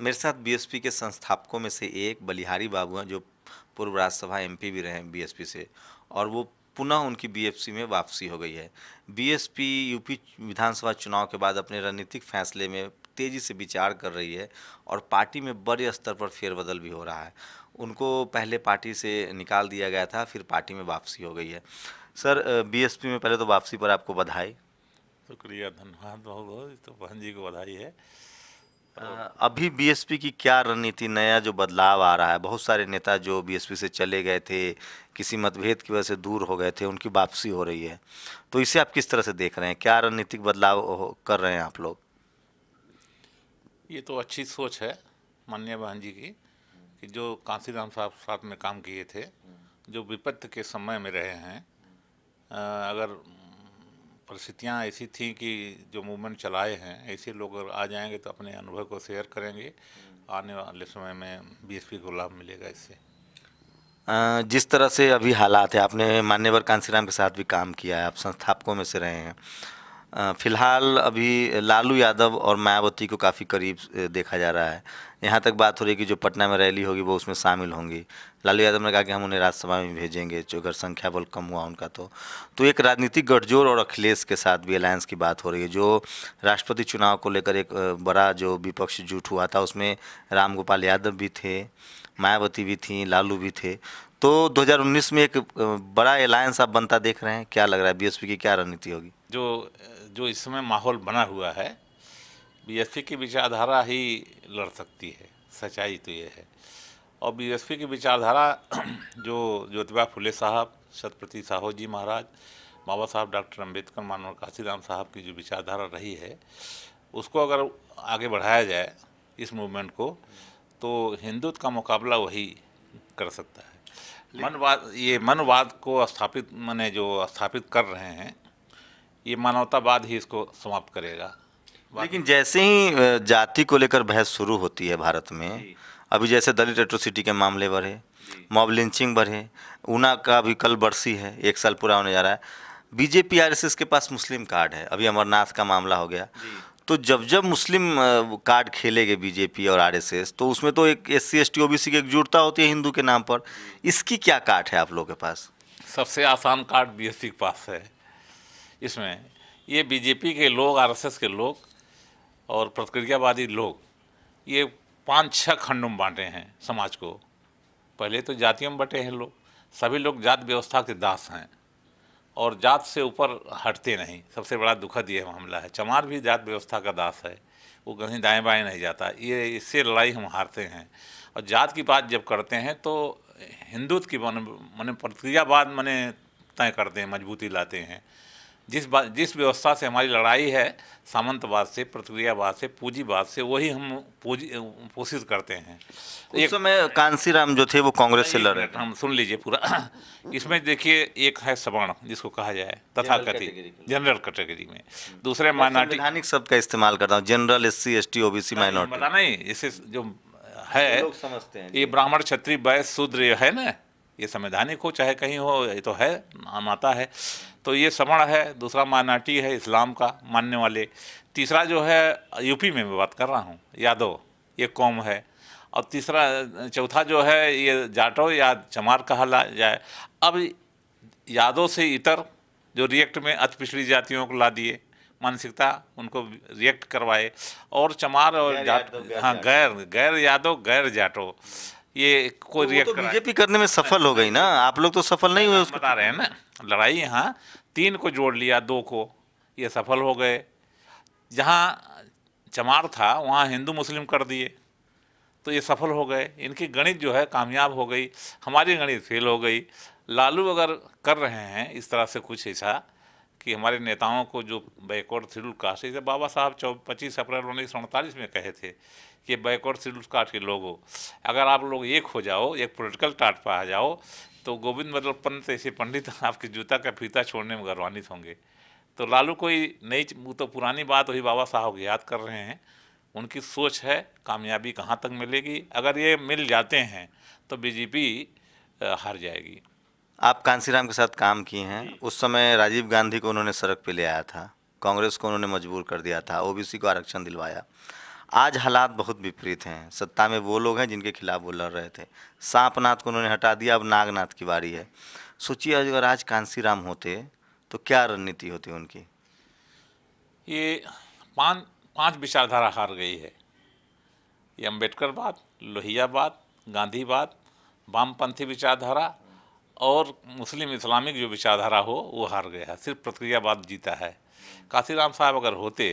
मेरे साथ बीएसपी के संस्थापकों में से एक बलिहारी बाबू हैं, जो पूर्व राज्यसभा एमपी भी रहे हैं बीएसपी से, और वो पुनः उनकी बीएसपी में वापसी हो गई है। बीएसपी यूपी विधानसभा चुनाव के बाद अपने रणनीतिक फैसले में तेजी से विचार कर रही है और पार्टी में बड़े स्तर पर फेरबदल भी हो रहा है। उनको पहले पार्टी से निकाल दिया गया था, फिर पार्टी में वापसी हो गई है। सर, बीएसपी में पहले तो वापसी पर आपको बधाई। शुक्रिया, धन्यवाद, बहुत बहुत। तो बहन जी को बधाई है। अभी बीएसपी की क्या रणनीति, नया जो बदलाव आ रहा है, बहुत सारे नेता जो बीएसपी से चले गए थे, किसी मतभेद की वजह से दूर हो गए थे, उनकी वापसी हो रही है, तो इसे आप किस तरह से देख रहे हैं? क्या रणनीतिक बदलाव कर रहे हैं आप लोग? ये तो अच्छी सोच है माननीय बहन जी की, कि जो कांसीराम साहब साथ में काम किए थे, जो विपत्ति के समय में रहे हैं, अगर परिस्थितियाँ ऐसी थी कि जो मूवमेंट चलाए हैं, ऐसे लोग अगर आ जाएंगे तो अपने अनुभव को शेयर करेंगे। आने वाले समय में बीएसपी को लाभ मिलेगा इससे। जिस तरह से अभी हालात है, आपने मान्यवर कांसीराम के साथ भी काम किया है, आप संस्थापकों में से रहे हैं। फिलहाल अभी लालू यादव और मायावती को काफ़ी करीब देखा जा रहा है। यहाँ तक बात हो रही है कि जो पटना में रैली होगी वो उसमें शामिल होंगी। लालू यादव ने कहा कि हम उन्हें राज्यसभा में भेजेंगे, जो अगर संख्या बल कम हुआ उनका तो एक राजनीतिक गठजोड़ और अखिलेश के साथ भी अलायंस की बात हो रही है। जो राष्ट्रपति चुनाव को लेकर एक बड़ा जो विपक्ष जुट हुआ था, उसमें राम गोपाल यादव भी थे, मायावती भी थी, लालू भी थे। तो 2019 में एक बड़ा अलायंस आप बनता देख रहे हैं? क्या लग रहा है बीएसपी की क्या रणनीति होगी? जो जो इस समय माहौल बना हुआ है, बीएसपी की विचारधारा ही लड़ सकती है, सच्चाई तो ये है। और बीएसपी की विचारधारा जो ज्योतिबा फुले साहब, सत्यपति साहू जी महाराज, बाबा साहब डॉक्टर अम्बेडकर, मानव काशीराम साहब की जो विचारधारा रही है, उसको अगर आगे बढ़ाया जाए इस मूवमेंट को, तो हिंदुत्व का मुकाबला वही कर सकता है। मनवाद, ये मनवाद को स्थापित माने जो स्थापित कर रहे हैं, ये मानवतावाद ही इसको समाप्त करेगा। लेकिन जैसे ही जाति को लेकर बहस शुरू होती है भारत में, अभी जैसे दलित एट्रोसिटी के मामले बढ़े, मॉब लिंचिंग बढ़े, ऊना का भी कल बरसी है, 1 साल पूरा होने जा रहा है। बीजेपी आरएसएस के पास मुस्लिम कार्ड है, अभी अमरनाथ का मामला हो गया। तो जब जब मुस्लिम कार्ड खेलेंगे बीजेपी और आरएसएस, तो उसमें तो एक एससी एसटी ओबीसी की एकजुटता होती है हिंदू के नाम पर। इसकी क्या काट है आप लोगों के पास? सबसे आसान कार्ड बीएसपी के पास है। इसमें ये बीजेपी के लोग, आरएसएस के लोग और प्रतिक्रियावादी लोग, ये 5-6 खंडों में बांटे हैं समाज को। पहले तो जातियों में बटे हैं लोग, सभी लोग जात व्यवस्था के दास हैं और जात से ऊपर हटते नहीं। सबसे बड़ा दुखद ये मामला है। चमार भी जात व्यवस्था का दास है, वो कहीं दाएं बाएं नहीं जाता। ये इससे लड़ाई हम हारते हैं। और जात की बात जब करते हैं तो हिंदुत्व की माने प्रतिक्रियावाद माने तय करते हैं, मजबूती लाते हैं। जिस व्यवस्था से हमारी लड़ाई है, सामंतवाद से, प्रतिक्रियावाद से, पूंजीवाद से, वही हम पोषित करते हैं। उस समय कांसीराम जो थे वो कांग्रेस से लड़ रहे थे। हम सुन लीजिए पूरा। इसमें देखिए, एक है सवर्ण, जिसको कहा जाए तथाकथित जनरल कैटेगरी में। दूसरे माइनॉरिटी, संवैधानिक शब्द का इस्तेमाल करता हूँ, general, SC ST OBC, minority. पता नहीं इसे जो है, लोग समझते हैं ये ब्राह्मण क्षत्रिय वैश्य शूद्र ये है ना, ये संवैधानिक हो चाहे कहीं हो, ये तो है, माता है। तो ये सवर्ण है। दूसरा माइनॉरिटी है इस्लाम का मानने वाले। तीसरा जो है यूपी में मैं बात कर रहा हूँ, यादव, ये कौम है। और तीसरा, चौथा जो है ये जाटो या चमार कहा जाए। अब यादव से इतर जो रिएक्ट में अति पिछड़ी जातियों को ला दिए, मानसिकता उनको रिएक्ट करवाए। और चमार और जाट, हाँ, गैर यादव, गैर जाटो, ये कोई रिएक्ट तो बीजेपी करने में सफल हो गई ना, आप लोग तो सफल नहीं हुए उसको। बता रहे हैं ना, लड़ाई यहाँ 3 को जोड़ लिया, 2 को, ये सफल हो गए। जहाँ चमार था वहाँ हिंदू मुस्लिम कर दिए, तो ये सफल हो गए। इनकी गणित जो है कामयाब हो गई, हमारी गणित फेल हो गई। लालू अगर कर रहे हैं इस तरह से कुछ ऐसा कि हमारे नेताओं को जो बैकवर्ड शेड्यूल कास्ट, जैसे बाबा साहब 25 अप्रैल 1948 में कहे थे कि बैकवर्ड शेड्यूल कास्ट के लोगों, अगर आप लोग एक हो जाओ, एक पॉलिटिकल टाट पर आ जाओ, तो गोविंद बल्लभ पंत ऐसे पंडित आपके जूता का फीता छोड़ने में गौरवान्वित होंगे। तो लालू कोई नई, वो तो पुरानी बात वही बाबा साहब याद कर रहे हैं। उनकी सोच है, कामयाबी कहाँ तक मिलेगी। अगर ये मिल जाते हैं तो बीजेपी हार जाएगी। आप कांसीराम के साथ काम किए हैं, उस समय राजीव गांधी को उन्होंने सड़क पे ले आया था, कांग्रेस को उन्होंने मजबूर कर दिया था, ओबीसी को आरक्षण दिलवाया। आज हालात बहुत विपरीत हैं। सत्ता में वो लोग हैं जिनके खिलाफ वो लड़ रहे थे। सांपनाथ को उन्होंने हटा दिया, अब नागनाथ की बारी है। सोचिए अगर आज कांसीराम होते तो क्या रणनीति होती उनकी। ये पांच पांच विचारधारा हार गई है। ये अम्बेडकरवाद, लोहियावाद, गांधीवाद, वामपंथी विचारधारा और मुस्लिम इस्लामिक जो विचारधारा हो वो हार गया है। सिर्फ प्रक्रियावाद जीता है। काशीराम साहब अगर होते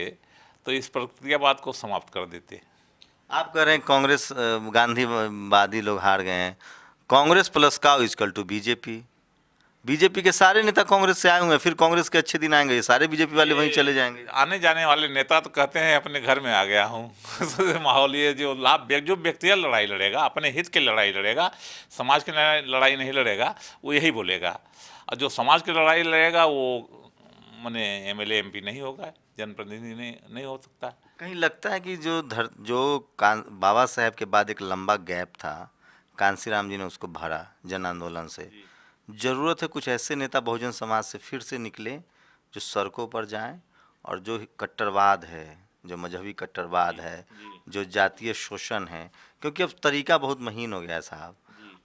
तो इस प्रक्रियावाद को समाप्त कर देते। आप कह रहे हैं कांग्रेस गांधीवादी लोग हार गए हैं। Congress plus cow equal to BJP. BJP के सारे नेता कांग्रेस से आए हुए हैं, फिर कांग्रेस के अच्छे दिन आएंगे, ये सारे बीजेपी वाले वहीं चले जाएंगे। आने जाने वाले नेता तो कहते हैं अपने घर में आ गया हूँ माहौल ये जो जो व्यक्तिगत लड़ाई लड़ेगा, अपने हित की लड़ाई लड़ेगा, समाज की लड़ाई नहीं लड़ेगा, वो यही बोलेगा। और जो समाज की लड़ाई लड़ेगा वो माने एमएलए एमपी नहीं होगा, जनप्रतिनिधि नहीं हो सकता। कहीं लगता है कि बाबा साहेब के बाद एक लंबा गैप था, कांसीराम जी ने उसको भरा जन आंदोलन से। जरूरत है कुछ ऐसे नेता बहुजन समाज से फिर से निकले जो सड़कों पर जाएं और जो कट्टरवाद है, जो मजहबी कट्टरवाद है, जो जातीय शोषण है, क्योंकि अब तरीका बहुत महीन हो गया है साहब।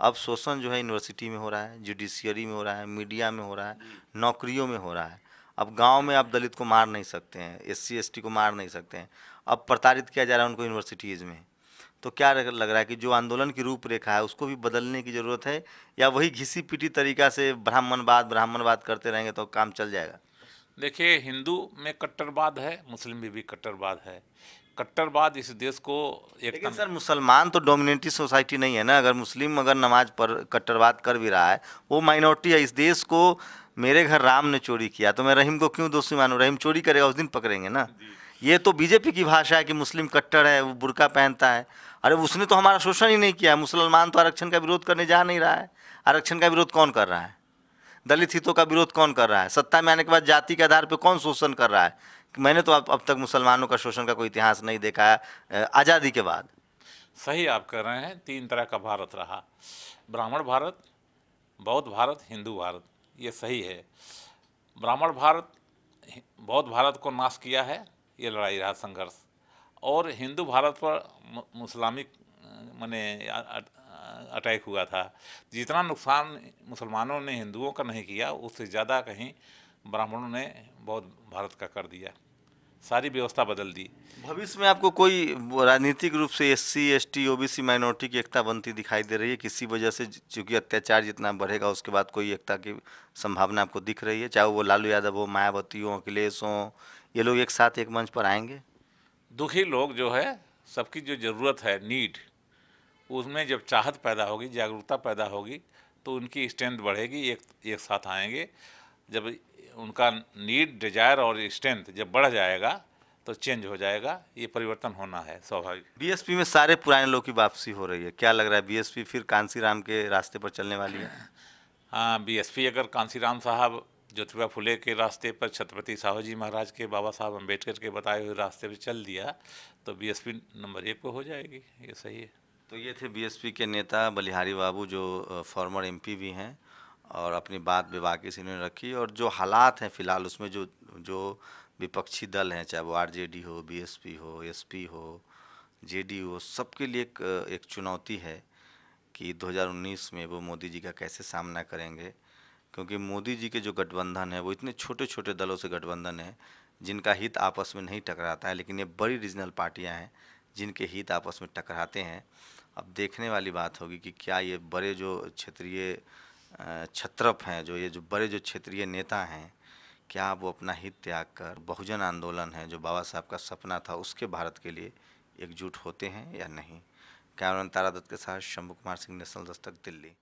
अब शोषण जो है यूनिवर्सिटी में हो रहा है, जुडिशियरी में हो रहा है, मीडिया में हो रहा है, नौकरियों में हो रहा है। अब गांव में आप दलित को मार नहीं सकते हैं, एससी एसटी को मार नहीं सकते हैं, अब प्रताड़ित किया जा रहा है उनको यूनिवर्सिटीज़ में। तो क्या लग रहा है कि जो आंदोलन की रूपरेखा है उसको भी बदलने की ज़रूरत है, या वही घिसी पिटी तरीका से ब्राह्मणवाद करते रहेंगे तो काम चल जाएगा। देखिए, हिंदू में कट्टरवाद है, मुस्लिम में भी कट्टरवाद है। कट्टरवाद इस देश को लेकिन सर मुसलमान तो डोमिनेटिव सोसाइटी नहीं है ना। अगर मुस्लिम अगर नमाज पर कट्टरवाद कर भी रहा है, वो माइनॉरिटी है इस देश को। मेरे घर राम ने चोरी किया तो मैं रहीम को क्यों दोषी मानूं? रहीम चोरी करेगा उस दिन पकड़ेंगे ना। ये तो बीजेपी की भाषा है कि मुस्लिम कट्टर है, वो बुर्का पहनता है। अरे उसने तो हमारा शोषण ही नहीं किया। मुसलमान तो आरक्षण का विरोध करने जा नहीं रहा है। आरक्षण का विरोध कौन कर रहा है? दलित हितों का विरोध कौन कर रहा है? सत्ता में आने के बाद जाति के आधार पर कौन शोषण कर रहा है? मैंने तो अब तक मुसलमानों का शोषण का कोई इतिहास नहीं देखा है आज़ादी के बाद। सही आप कह रहे हैं। तीन तरह का भारत रहा, ब्राह्मण भारत, बौद्ध भारत, हिंदू भारत। ये सही है। ब्राह्मण भारत बौद्ध भारत को नाश किया है, ये लड़ाई रहा, संघर्ष। और हिंदू भारत पर मुसलामिक माने अटैक हुआ था। जितना नुकसान मुसलमानों ने हिंदुओं का नहीं किया, उससे ज़्यादा कहीं ब्राह्मणों ने बौद्ध भारत का कर दिया। सारी व्यवस्था बदल दी। भविष्य में आपको कोई राजनीतिक रूप से एससी एसटी ओबीसी माइनॉरिटी की एकता बनती दिखाई दे रही है किसी वजह से? चूँकि अत्याचार जितना बढ़ेगा उसके बाद कोई एकता की संभावना आपको दिख रही है? चाहे वो लालू यादव हो, मायावती हो, अखिलेश हो, ये लोग एक साथ एक मंच पर आएंगे? दुखी लोग जो है, सबकी जो ज़रूरत है, नीड, उसमें जब चाहत पैदा होगी, जागरूकता पैदा होगी, तो उनकी स्ट्रेंथ बढ़ेगी, एक साथ आएंगे। जब उनका नीड, डिजायर और स्ट्रेंथ जब बढ़ जाएगा तो चेंज हो जाएगा। ये परिवर्तन होना है स्वाभाविक। बीएसपी में सारे पुराने लोग की वापसी हो रही है। क्या लग रहा है बीएसपी फिर कांसीराम के रास्ते पर चलने वाली है? हाँ, बीएसपी अगर कांसीराम साहब ज्योतिबा फुले के रास्ते पर, छत्रपति साहू जी महाराज के, बाबा साहब अम्बेडकर के बताए हुए रास्ते पर चल दिया तो बीएसपी नंबर 1 पर हो जाएगी। ये सही है। तो ये थे बीएसपी के नेता बलिहारी बाबू, जो फॉर्मर एमपी भी हैं, और अपनी बात बेबाकी से इन्होंने रखी। और जो हालात हैं फ़िलहाल उसमें जो जो विपक्षी दल हैं, चाहे वो आरजेडी हो, बीएसपी हो, एसपी हो, जेडीयू हो, सबके लिए एक चुनौती है कि 2019 में वो मोदी जी का कैसे सामना करेंगे। क्योंकि मोदी जी के जो गठबंधन है वो इतने छोटे छोटे दलों से गठबंधन है जिनका हित आपस में नहीं टकराता है, लेकिन ये बड़ी रीजनल पार्टियां हैं जिनके हित आपस में टकराते हैं। अब देखने वाली बात होगी कि क्या ये बड़े जो क्षेत्रीय छत्रप हैं, जो ये जो बड़े जो क्षेत्रीय नेता हैं, क्या वो अपना हित त्याग कर बहुजन आंदोलन है जो बाबा साहब का सपना था उसके भारत के लिए एकजुट होते हैं या नहीं। कैमरामैन तारा दत्त के साथ शंभू कुमार सिंह, नेशनल दस्तक, दिल्ली।